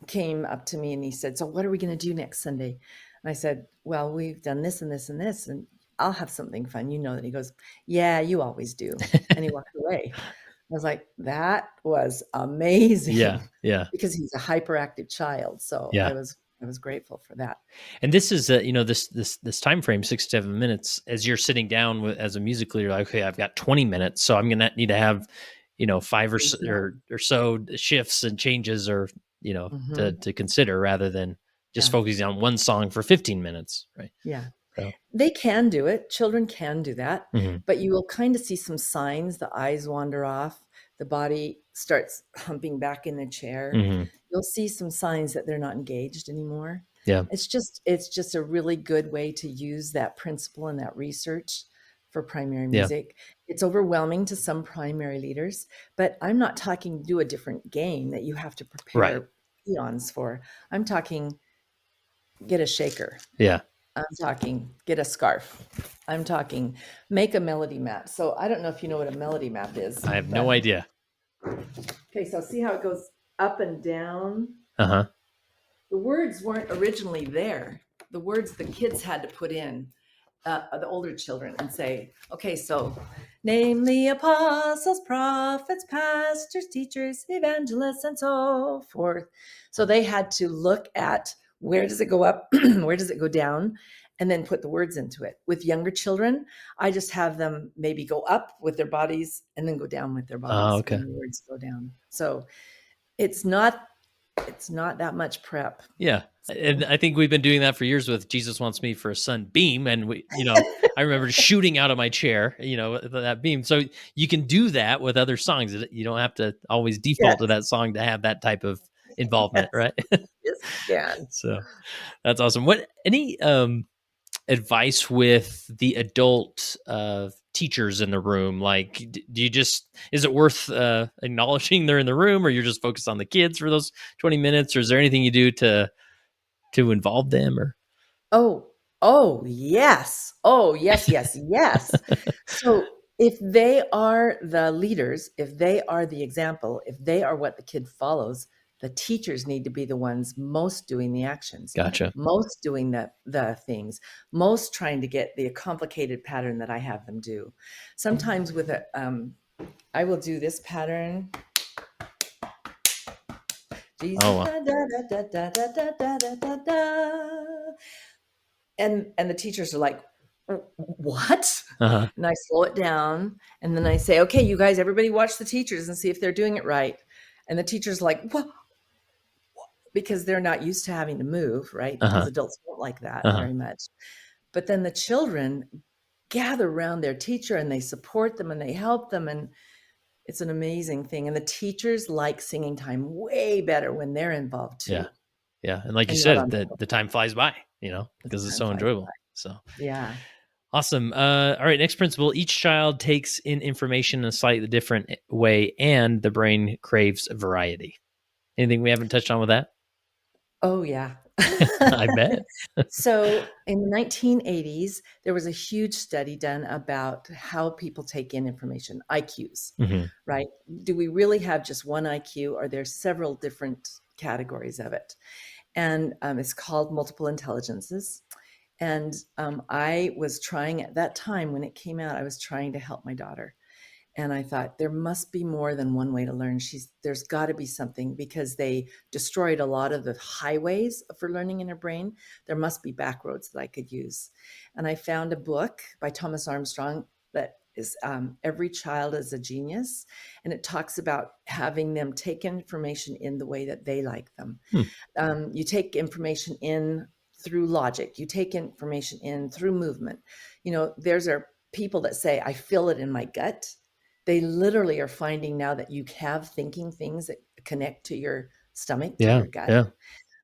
came up to me and he said, "So what are we going to do next Sunday?" And I said, "Well, we've done this and this and this, and I'll have something fun. You know that." He goes, "Yeah, you always do." And he walked away. I was like, that was Yeah. amazing Yeah. because he's a hyperactive child. So Yeah. I was grateful for that. And this is this time frame 6 to 7 minutes as you're sitting down with as a music leader, like, okay, I've got 20 minutes, so I'm gonna need to have five or Three, so, yeah. or so shifts and changes or Hmm. to consider rather than just Yeah. focusing on one song for 15 minutes, right? Yeah. So, They can do it. Children can do that, mhm, but you will kind of see some signs. The eyes wander off, the body starts humping back in the chair. mhm, You'll see some signs that they're not engaged anymore. yeah, It's just a really good way to use that principle and that research for primary yeah, music. It's overwhelming to some primary leaders, but I'm not talking do a different game that you have to right, prepare peons for. I'm talking get a shaker. yeah. I'm talking get a scarf. I'm talking make a melody map. So I don't know if you know what a melody map is, I have no but idea. okay, so see how it goes up and down? Uh-huh. The words weren't originally there. The words the kids had to put in, the older children, and say, okay, so name the apostles, prophets, pastors, teachers, evangelists, and so forth. So they had to look at where does it go up, where does it go down, and then put the words into it. With younger children, I just have them maybe go up with their bodies and then go down with their Oh, bodies okay. when the words go down. So it's not it's not that much prep. Yeah. And So I think we've been doing that for years with Jesus Wants Me for a Son beam. And I remember shooting out of my chair, that beam. So you can do that with other songs. You don't have to always default to yes, that song to have that type of involvement, yes, right? yes, you can. So that's awesome. Any advice with the adult teachers in the room? Like, do you is it worth acknowledging they're in the room, or you're just focused on the kids for those 20 minutes? Or is there anything you do to involve them? Or Oh, oh, yes. Oh, yes, yes, yes. So if they are the leaders, if they are the example, if they are what the kid follows, the teachers need to be the ones most doing the actions, gotcha. most doing the things, most trying to get the complicated pattern that I have them do. Sometimes with I will do this pattern. Oh, Jesus, wow. da, da, da, da, da, da, da, da, da, da. And the teachers are like, what? Uh-huh. And I slow it down and then I say, okay, you guys, everybody watch the teachers and see if they're doing it right. And the teacher's like, what? Because they're not used to having to move, right? Because Uh-huh. adults don't like that Uh-huh. very much. But then the children gather around their teacher and they support them and they help them. And it's an amazing thing. And the teachers like singing time way better when they're involved Yeah. too Yeah. And like you and not said, on the time flies by, the because it's time so flies by. enjoyable. So Yeah. awesome. All right. Next principle: each child takes in information in a slightly different way, and the brain craves variety. Anything we haven't touched on with that? Oh, yeah. I bet. So in the 1980s, there was a huge study done about how people take in information, IQs, Hmm. right? Do we really have just one IQ? Or there's several different categories of it? And it's called multiple intelligences. And I was trying at that time when it came out, I was trying to help my daughter. And I thought there must be more than one way to learn. There's got to be something because they destroyed a lot of the highways for learning in her brain. There must be back roads that I could use. And I found a book by Thomas Armstrong that is Every Child is a Genius. And it talks about having them take information in the way that they like them. Hmm. You take information in through logic, you take information in through movement. There's are people that say, I feel it in my gut. They literally are finding now that you have thinking things that connect to your stomach, to Yeah. your gut. Yeah.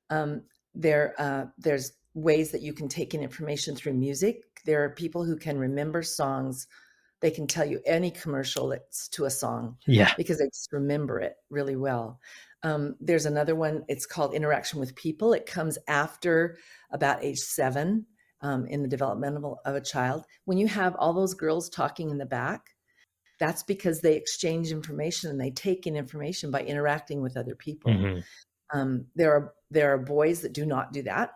Um, there's ways that you can take in information through music. There are people who can remember songs. They can tell you any commercial that's to a song Yeah. because they just remember it really well. There's another one. It's called interaction with people. It comes after about age 7 in the developmental of a child. When you have all those girls talking in the back, that's because they exchange information and they take in information by interacting with other people. Hmm. There are boys that do not do that,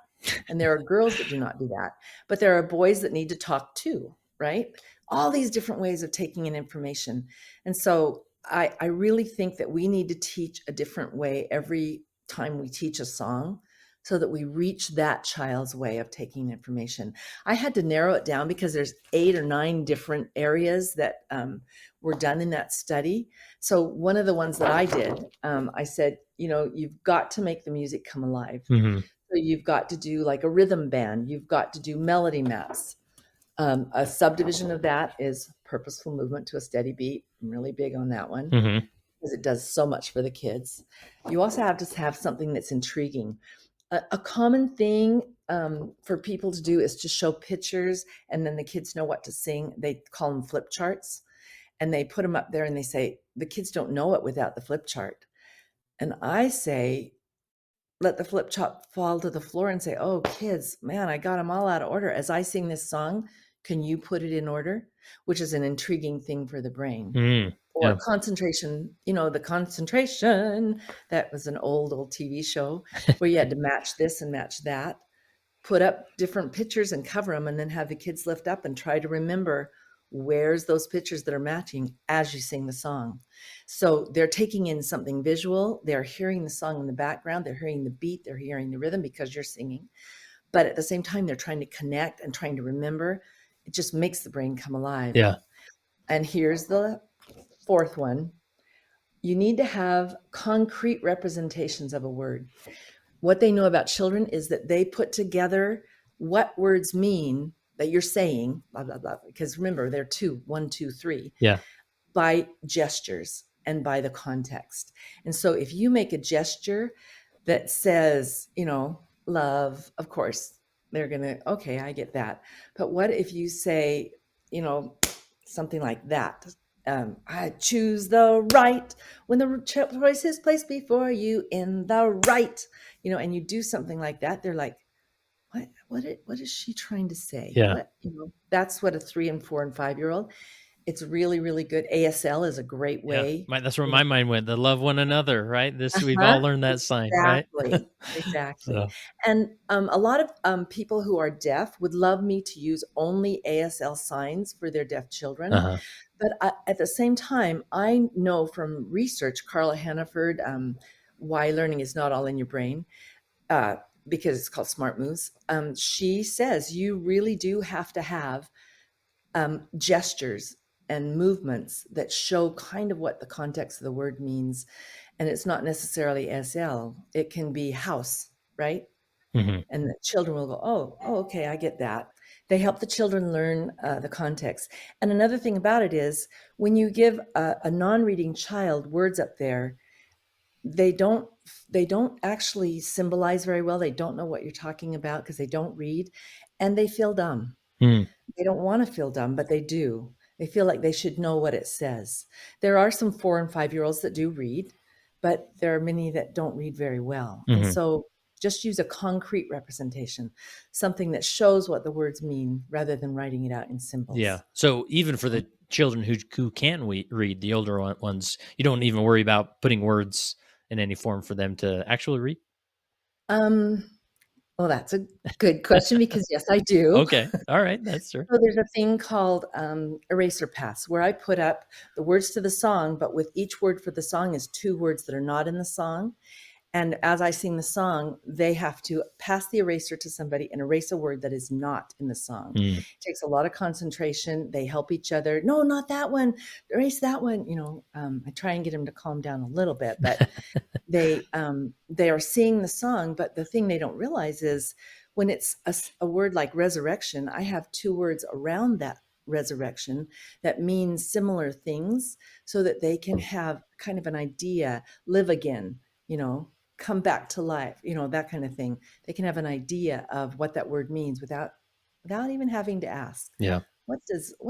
and there are girls that do not do that. But there are boys that need to talk too, right? All these different ways of taking in information, and so I really think that we need to teach a different way every time we teach a song, so that we reach that child's way of taking information. I had to narrow it down because there's 8 or 9 different areas that were done in that study. So one of the ones that I did, I said, you've got to make the music come alive. Hmm. So you've got to do like a rhythm band. You've got to do melody maps. A subdivision of that is purposeful movement to a steady beat. I'm really big on that one Mm-hmm. because it does so much for the kids. You also have to have something that's intriguing. A common thing for people to do is to show pictures and then the kids know what to sing. They call them flip charts and they put them up there and they say, the kids don't know it without the flip chart. And I say, let the flip chart fall to the floor and say, oh, kids, man, I got them all out of order. As I sing this song, can you put it in order? Which is an intriguing thing for the brain. Mm. Or Yeah. concentration, the concentration, that was an old TV show where you had to match this and match that, put up different pictures and cover them, and then have the kids lift up and try to remember where's those pictures that are matching as you sing the song. So they're taking in something visual, they're hearing the song in the background, they're hearing the beat, they're hearing the rhythm because you're singing. But at the same time, they're trying to connect and trying to remember. It just makes the brain come alive. Yeah. And here's the fourth one. You need to have concrete representations of a word. What they know about children is that they put together what words mean that you're saying, blah, blah, blah. Because remember, they're two, 1, 2, 3, Yeah. by gestures and by the context. And so if you make a gesture that says, love, of course, they're going to, okay, I get that. But what if you say, something like that? I choose the right when the choice is placed before you in the right, and you do something like that. They're like, what is she trying to say? Yeah. That's what a 3 and 4 and 5-year-old. It's really, really good. ASL is a great Yeah. way. That's where my mind went. The love one another, right? We've Uh-huh. all learned that sign, right? Exactly. Exactly. So, And a lot of people who are deaf would love me to use only ASL signs for their deaf children. uh-huh. But at the same time, I know from research, Carla Hannaford, why learning is not all in your brain, uh, because it's called Smart Moves. She says you really do have to have gestures and movements that show kind of what the context of the word means. And it's not necessarily SL, it can be house, right? Mm-hmm. And the children will go, oh, okay, I get that. They help the children learn the context. And another thing about it is when you give a non-reading child words up there, they don't actually symbolize very well. They don't know what you're talking about because they don't read, and they feel dumb. Mm. They don't want to feel dumb, but they do. They feel like they should know what it says. There are some 4 and 5-year-olds that do read, but there are many that don't read very well. And Mm-hmm. so just use a concrete representation, something that shows what the words mean rather than writing it out in Yeah. symbols. So even for the children who can read, the older ones, you don't even worry about putting words in any form for them to actually read. Um, well, that's a good question because yes, I do. Okay. All right. That's true. So there's a thing called eraser paths where I put up the words to the song, but with each word for the song is 2 words that are not in the song. And as I sing the song, they have to pass the eraser to somebody and erase a word that is not in the song. Mm. It takes a lot of concentration. They help each other. No, not that one. Erase that one. I try and get them to calm down a little bit, but they are seeing the song. But the thing they don't realize is when it's a word like resurrection, I have 2 words around that resurrection that means similar things so that they can have kind of an idea, live again, come back to life, that kind of thing. They can have an idea of what that word means without even having to ask. Yeah. What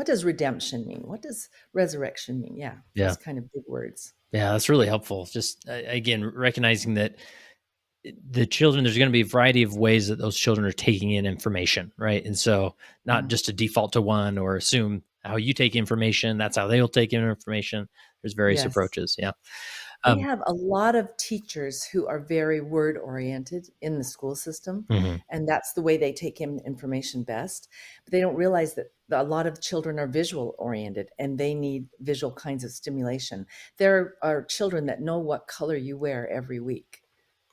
does redemption mean? What does resurrection mean? Yeah, Yeah. those kind of big words. Yeah. That's really helpful. Just again, recognizing that the children, there's going to be a variety of ways that those children are taking in information, right? And so not Yeah. just to default to one or assume how you take information, that's how they'll take in information. There's various Yes. approaches. Yeah. We Um, have a lot of teachers who are very word oriented in the school system, mhm. and that's the way they take in information best. But they don't realize that a lot of children are visual oriented and they need visual kinds of stimulation. There are children that know what color you wear every week.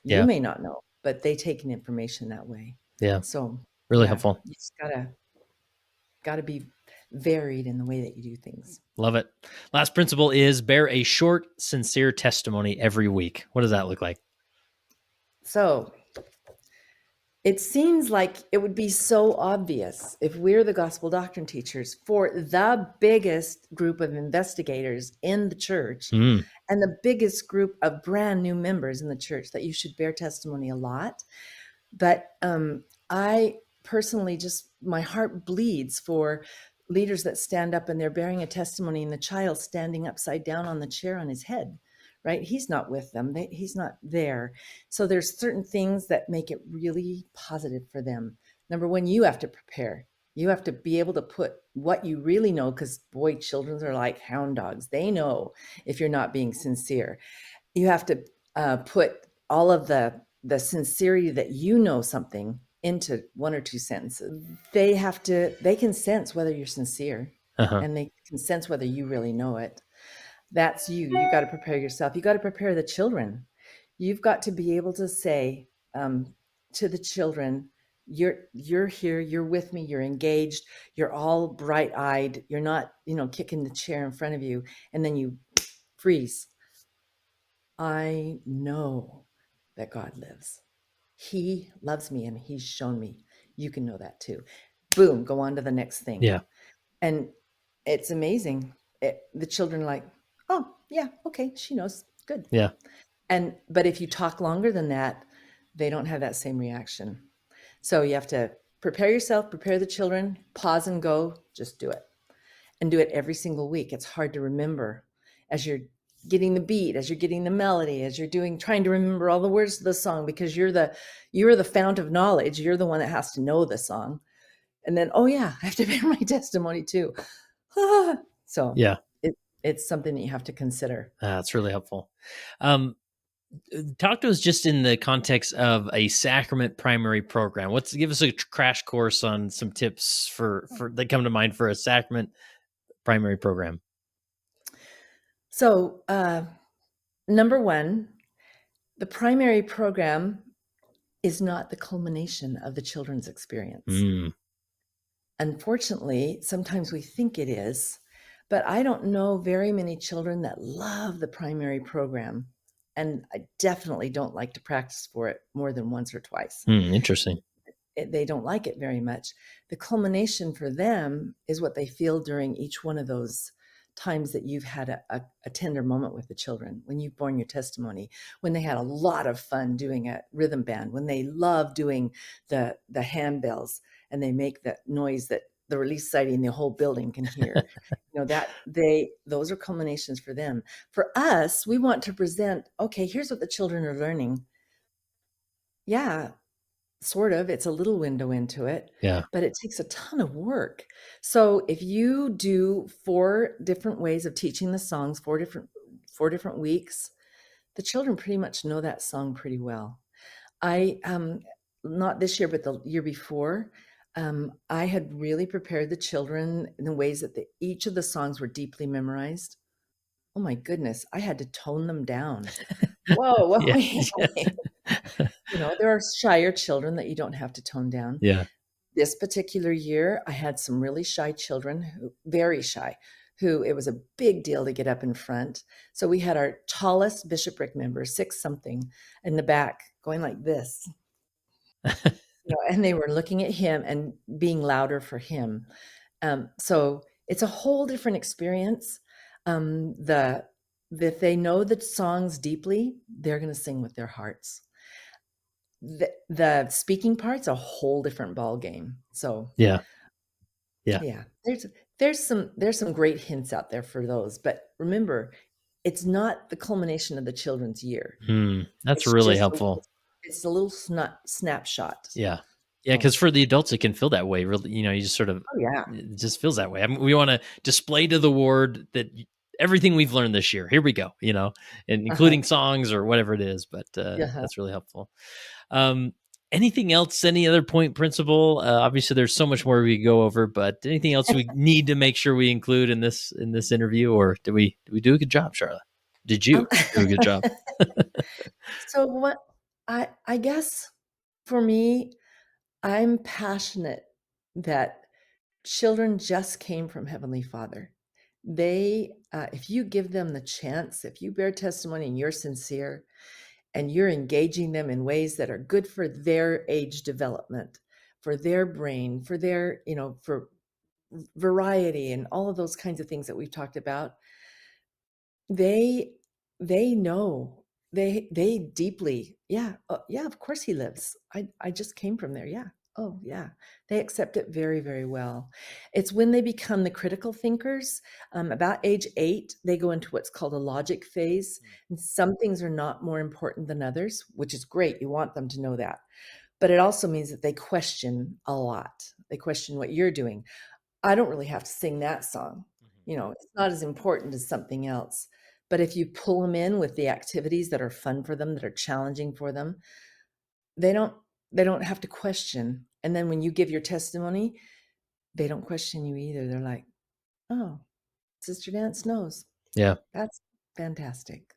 You Yeah. may not know, but they take in information that way. Yeah. So, Really yeah, helpful. you just gotta be varied in the way that you do things. Love it. Last principle is bear a short, sincere testimony every week. What does that look like? So It seems like it would be so obvious if we're the gospel doctrine teachers for the biggest group of investigators in the church Mm, and the biggest group of brand new members in the church that you should bear testimony a lot. But I personally just, my heart bleeds for leaders that stand up and they're bearing a testimony and the child standing upside down on the chair on his head, right? He's not with them, he's not there. So there's certain things that make it really positive for them. Number one, you have to prepare. You have to be able to put what you really know, because boy, children are like hound dogs. They know if you're not being sincere. You have to put all of the sincerity that you know something into one or two sentences. They can sense whether you're sincere, uh-huh. and they can sense whether you really know it. That's you. You got to prepare yourself. You got to prepare the children. You've got to be able to say to the children, you're here, you're with me, you're engaged, you're all bright-eyed, you're not, kicking the chair in front of you, and then you freeze. I know that God lives. He loves me and he's shown me. You can know that too. Boom, go on to the next thing. Yeah. And it's amazing. The children are like, oh, yeah, okay, she knows. Good. Yeah. But if you talk longer than that, they don't have that same reaction. So you have to prepare yourself, prepare the children, pause and go, just do it. And do it every single week. It's hard to remember as you're getting the beat, as you're getting the melody, as you're trying to remember all the words to the song, because you're the fount of knowledge. You're the one that has to know the song. And then, oh yeah, I have to bear my testimony too. So Yeah. it's something that you have to consider. That's really helpful. Um, Talk to us just in the context of a sacrament primary program. Give us a crash course on some tips for that come to mind for a sacrament primary program. So number one, the primary program is not the culmination of the children's experience. Mm, Unfortunately, sometimes we think it is, but I don't know very many children that love the primary program. And I definitely don't like to practice for it more than once or twice. interesting. They don't like it very much. The culmination for them is what they feel during each one of those times that you've had a tender moment with the children, when you've borne your testimony, when they had a lot of fun doing a rhythm band, when they love doing the handbells and they make that noise that the release society in the whole building can hear. Those are culminations for them. For us, we want to present, okay, here's what the children are learning. Yeah, sort of. It's a little window into it, Yeah. but it takes a ton of work. So if you do 4 different ways of teaching the songs, 4 different weeks, the children pretty much know that song pretty well. I not this year, but the year before, I had really prepared the children in the ways that each of the songs were deeply memorized. Oh my goodness, I had to tone them down. Whoa, whoa, Yeah. wait. There are shyer children that you don't have to tone down. Yeah. This particular year, I had some really shy children, very shy, who it was a big deal to get up in front. So we had our tallest bishopric member, 6 something, in the back going like this, and they were looking at him and being louder for him. So it's a whole different experience. If they know the songs deeply, they're going to sing with their hearts. The speaking part's a whole different ball game. So Yeah. Yeah. yeah, there's some great hints out there for those. But remember, it's not the culmination of the children's year. That's It's really just helpful. it's a little snapshot. Yeah. Yeah, So, because for the adults, it can feel that way. Really, you just sort of oh yeah. it just feels that way. I mean, we want to display to the ward that everything we've learned this year. Here we go. And Uh-huh. including songs or whatever it is. But Yeah. that's really helpful. Um, Anything else? Any other point principle? Obviously, there's so much more we could go over. But anything else we need to make sure we include in this interview, or did we do a good job, Charlotte? Did you Um, do a good job? so what I guess for me, I'm passionate that children just came from Heavenly Father. If you give them the chance, if you bear testimony and you're sincere, and you're engaging them in ways that are good for their age development, for their brain, for their, for variety and all of those kinds of things that we've talked about, they they know, they deeply, yeah, yeah, of course he lives. I just came from there. Yeah. Oh yeah. They accept it very, very well. It's when they become the critical thinkers, about age 8, they go into what's called a logic phase. And some things are not more important than others, which is great. You want them to know that. But it also means that they question a lot. They question what you're doing. I don't really have to sing that song. It's not as important as something else. But if you pull them in with the activities that are fun for them, that are challenging for them, they don't they don't have to question. And then when you give your testimony, they don't question you either. They're like, "Oh, Sister Dance knows. Yeah. That's fantastic."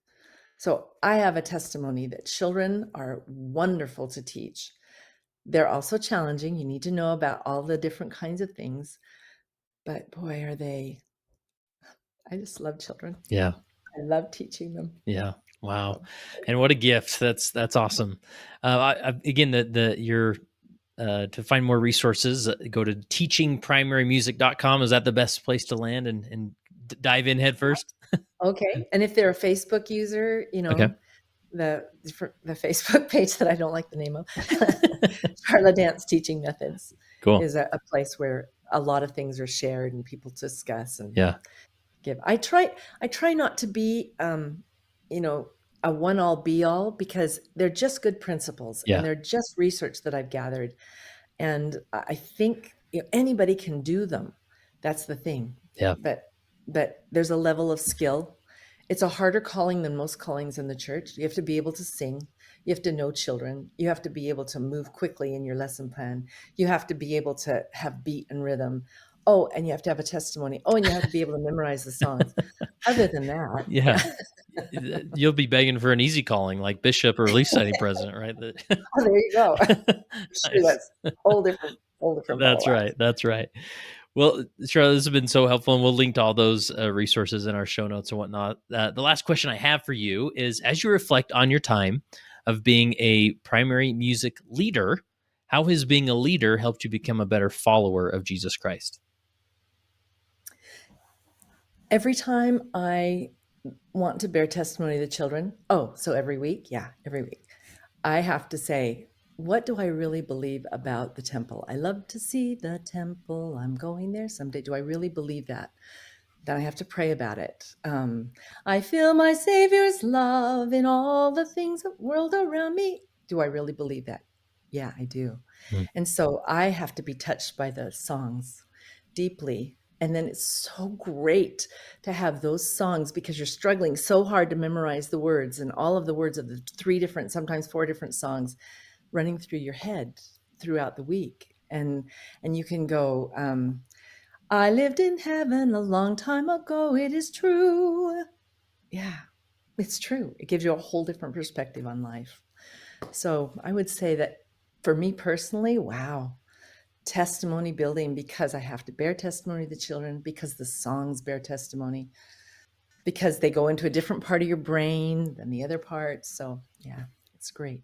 So I have a testimony that children are wonderful to teach. They're also challenging. You need to know about all the different kinds of things. But boy, are they, I just love children. Yeah. I love teaching them. Yeah. Wow. So, And what a gift. That's awesome. Again, the your to find more resources, go to teachingprimarymusic.com. Is that the best place to land and dive in head first? okay. And if they're a Facebook user, Okay. the Facebook page that I don't like the name of, Sharla Dance Teaching Methods, Cool. is a place where a lot of things are shared and people discuss and Yeah. give. I try not to be, you know, a one all be all, because they're just good principles and Yeah. they're just research that I've gathered. And I think, anybody can do them. That's the thing. Yeah. But there's a level of skill. It's a harder calling than most callings in the church. You have to be able to sing. You have to know children. You have to be able to move quickly in your lesson plan. You have to be able to have beat and rhythm. Oh, and you have to have a testimony. Oh, and you have to be able to memorize the songs. Other than that, Yeah. You'll be begging for an easy calling like bishop or leaf setting president, right? oh, there you go. Sure, Nice. that's whole different ball That's of wax. right. That's right. Well, Charlotte, this has been so helpful, and we'll link to all those resources in our show notes and whatnot. The last question I have for you is: as you reflect on your time of being a primary music leader, how has being a leader helped you become a better follower of Jesus Christ? Every time I want to bear testimony to the children, oh, so every week? Yeah, every week. I have to say, what do I really believe about the temple? I love to see the temple. I'm going there someday. Do I really believe that? Then I have to pray about it. I feel my Savior's love in all the things of the world around me. Do I really believe that? Yeah, I do. Mm. And so I have to be touched by the songs deeply. And then it's so great to have those songs, because you're struggling so hard to memorize the words and all of the words of the 3 different, sometimes 4 different songs running through your head throughout the week. And you can go, I lived in heaven a long time ago. It is true. Yeah, it's true. It gives you a whole different perspective on life. So I would say that for me personally, wow, testimony building, because I have to bear testimony to the children, because the songs bear testimony, because they go into a different part of your brain than the other parts. So yeah, it's great.